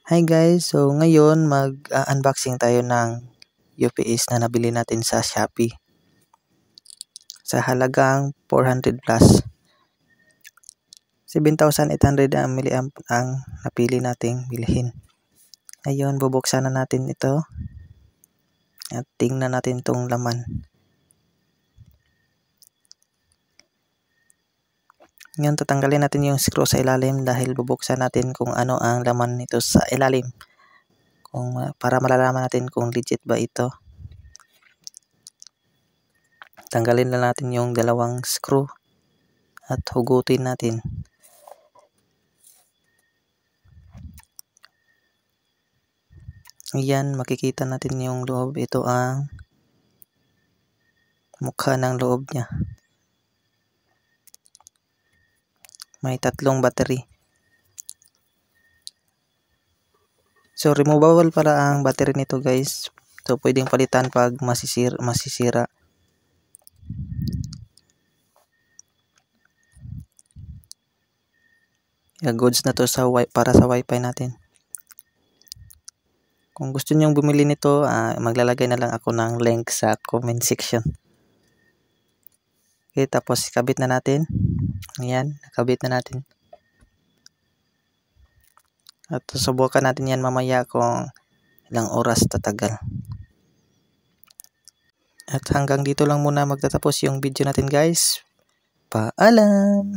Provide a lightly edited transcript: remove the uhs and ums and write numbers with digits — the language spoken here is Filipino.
Hi guys, so ngayon mag-unboxing tayo ng UPS na nabili natin sa Shopee. Sa halagang 400 plus. 7,800 mAh ang napili nating bilhin. Ngayon, bubuksan na natin ito. At tingnan natin itong laman. Ngayon, tatanggalin natin yung screw sa ilalim dahil bubuksan natin kung ano ang laman nito sa ilalim. Para malalaman natin kung legit ba ito. Tanggalin na natin yung dalawang screw at hugutin natin. Ayan, makikita natin yung loob. Ito ang mukha ng loob niya. May 3 battery. So, removable para ang battery nito guys. So, pwedeng palitan pag masisira. Goods na to para sa wifi natin. Kung gusto nyong bumili nito, maglalagay na lang ako ng link sa comment section. Okay, tapos ikabit na natin. Ayan, nakabit na natin. At susubukan natin yan mamaya kung ilang oras tatagal. At hanggang dito lang muna magtatapos yung video natin guys. Paalam!